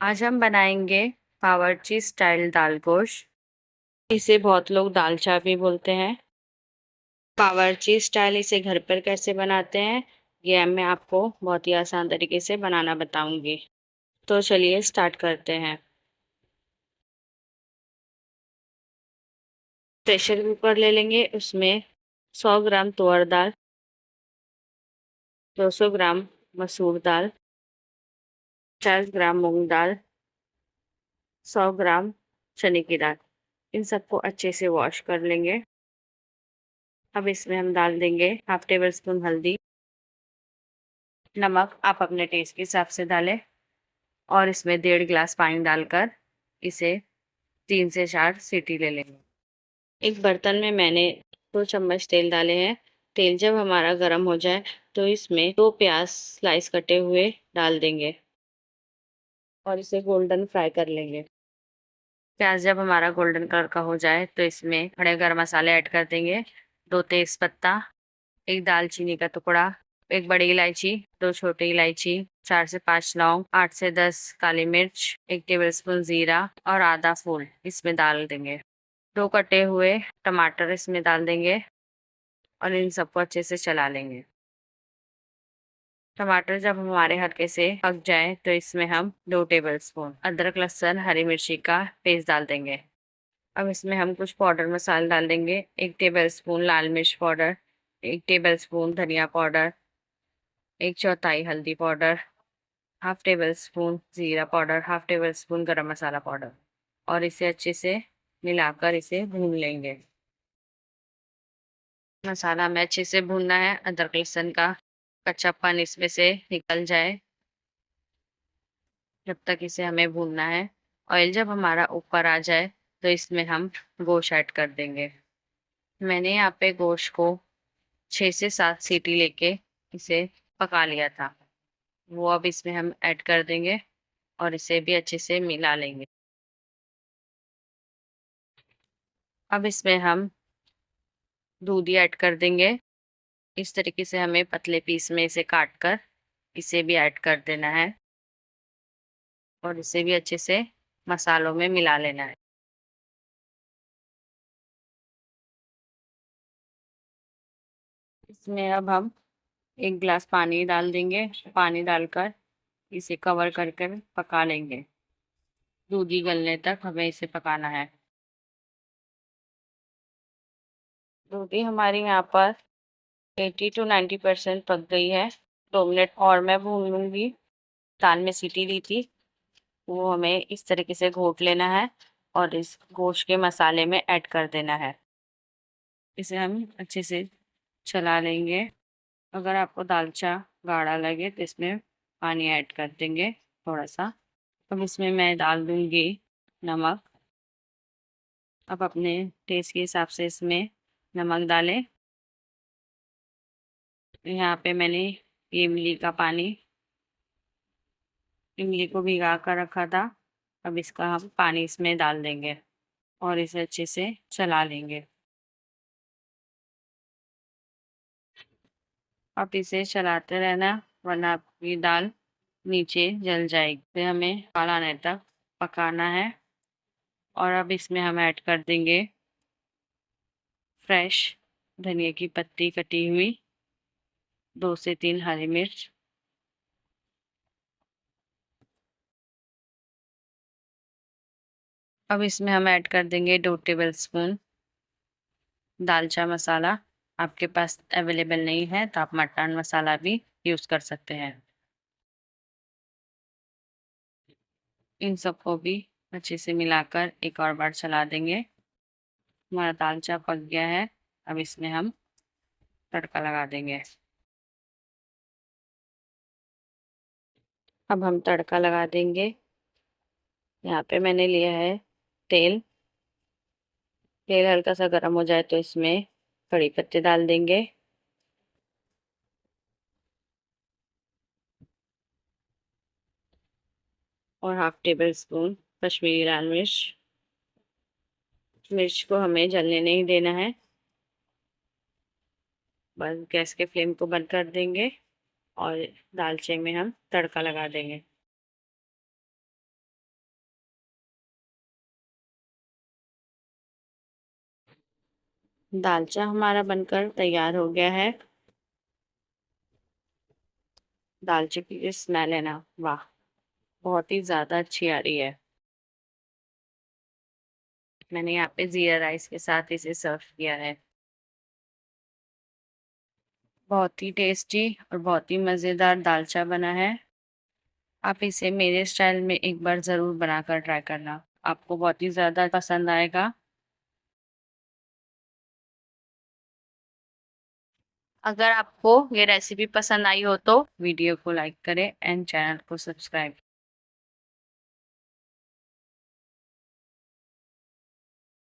आज हम बनाएंगे बावर्ची स्टाइल दाल गोश्त। इसे बहुत लोग दाल चा भी बोलते हैं। बावर्ची स्टाइल इसे घर पर कैसे बनाते हैं ये मैं आपको बहुत ही आसान तरीके से बनाना बताऊंगी। तो चलिए स्टार्ट करते हैं। प्रेशर कुकर ले लेंगे, उसमें 100 ग्राम तुअर दाल, 200 ग्राम मसूर दाल, 50 ग्राम मूंग दाल, 100 ग्राम चने की दाल। इन सबको अच्छे से वॉश कर लेंगे। अब इसमें हम डाल देंगे हाफ टेबल स्पून हल्दी, नमक आप अपने टेस्ट के हिसाब से डालें, और इसमें 1.5 गिलास पानी डालकर इसे 3 से 4 सीटी ले लेंगे। एक बर्तन में मैंने 2 चम्मच तेल डाले हैं। तेल जब हमारा गर्म हो जाए तो इसमें 2 प्याज स्लाइस कटे हुए डाल देंगे और इसे गोल्डन फ्राई कर लेंगे। प्याज जब हमारा गोल्डन कलर का हो जाए तो इसमें खड़े गरम मसाले ऐड कर देंगे। 2 तेज पत्ता, एक दालचीनी का टुकड़ा, एक बड़ी इलायची, 2 छोटी इलायची, 4 से 5 लौंग, 8 से 10 काली मिर्च, 1 टेबलस्पून जीरा और आधा फूल इसमें डाल देंगे। 2 कटे हुए टमाटर इसमें डाल देंगे और इन सबको अच्छे से चला लेंगे। टमाटर जब हमारे हल्के से पक जाए तो इसमें हम 2 टेबलस्पून अदरक लहसुन हरी मिर्ची का पेस्ट डाल देंगे। अब इसमें हम कुछ पाउडर मसाले डाल देंगे। 1 टेबलस्पून लाल मिर्च पाउडर, 1 टेबलस्पून धनिया पाउडर, 1/4 हल्दी पाउडर, हाफ टेबल स्पून जीरा पाउडर, हाफ टेबल स्पून गरम मसाला पाउडर, और इसे अच्छे से मिलाकर इसे भून लेंगे। मसाला हमें अच्छे से भूनना है, अदरक लहसुन का कच्चापन इसमें से निकल जाए जब तक इसे हमें भूनना है। ऑयल जब हमारा ऊपर आ जाए तो इसमें हम गोश्त ऐड कर देंगे। मैंने यहाँ पे गोश्त को 6 से 7 सीटी लेके इसे पका लिया था, वो अब इसमें हम ऐड कर देंगे और इसे भी अच्छे से मिला लेंगे। अब इसमें हम दूधी ऐड कर देंगे। इस तरीके से हमें पतले पीस में इसे काट कर इसे भी ऐड कर देना है और इसे भी अच्छे से मसालों में मिला लेना है। इसमें अब हम 1 गिलास पानी डाल देंगे। पानी डालकर इसे कवर कर कर पका लेंगे। दूधी गलने तक हमें इसे पकाना है। दूधी हमारी यहाँ पर 80 to 90% पक गई है। 2 मिनट और मैं भून लूंगी। दाल में सीटी दी थी, वो हमें इस तरीके से घोट लेना है और इस गोश्त के मसाले में ऐड कर देना है। इसे हम अच्छे से चला लेंगे। अगर आपको दालचा गाढ़ा लगे तो इसमें पानी ऐड कर देंगे थोड़ा सा। अब इसमें मैं डाल दूंगी नमक। अब अपने टेस्ट के हिसाब से इसमें नमक डालें। यहाँ पे मैंने ये इमली का पानी, इमली को भिगा कर रखा था, अब इसका हम पानी इसमें डाल देंगे और इसे अच्छे से चला लेंगे। अब इसे चलाते रहना वरना आपकी दाल नीचे जल जाएगी। फिर हमें उबाल आने तक पकाना है और अब इसमें हम ऐड कर देंगे फ्रेश धनिया की पत्ती कटी हुई, 2 से 3 हरी मिर्च, अब इसमें हम ऐड कर देंगे 2 टेबलस्पून दालचा मसाला। आपके पास अवेलेबल नहीं है तो आप मटन मसाला भी यूज़ कर सकते हैं। इन सबको भी अच्छे से मिलाकर एक और बार चला देंगे। हमारा दालचा पक गया है। अब इसमें हम तड़का लगा देंगे। अब हम तड़का लगा देंगे। यहाँ पे मैंने लिया है तेल। तेल हल्का सा गर्म हो जाए तो इसमें कड़ी पत्ते डाल देंगे, और हाफ टेबल स्पून कश्मीरी लाल मिर्च। मिर्च को हमें जलने नहीं देना है, बस गैस के फ्लेम को बंद कर देंगे और दालचे में हम तड़का लगा देंगे। दालचा हमारा बनकर तैयार हो गया है। दालचे की जो स्मेल है ना, वाह, बहुत ही ज़्यादा अच्छी आ रही है। मैंने यहाँ पे जीरा राइस के साथ इसे सर्व किया है। बहुत ही टेस्टी और बहुत ही मज़ेदार दालचा बना है। आप इसे मेरे स्टाइल में एक बार ज़रूर बनाकर ट्राई करना, आपको बहुत ही ज़्यादा पसंद आएगा। अगर आपको ये रेसिपी पसंद आई हो तो वीडियो को लाइक करें एंड चैनल को सब्सक्राइब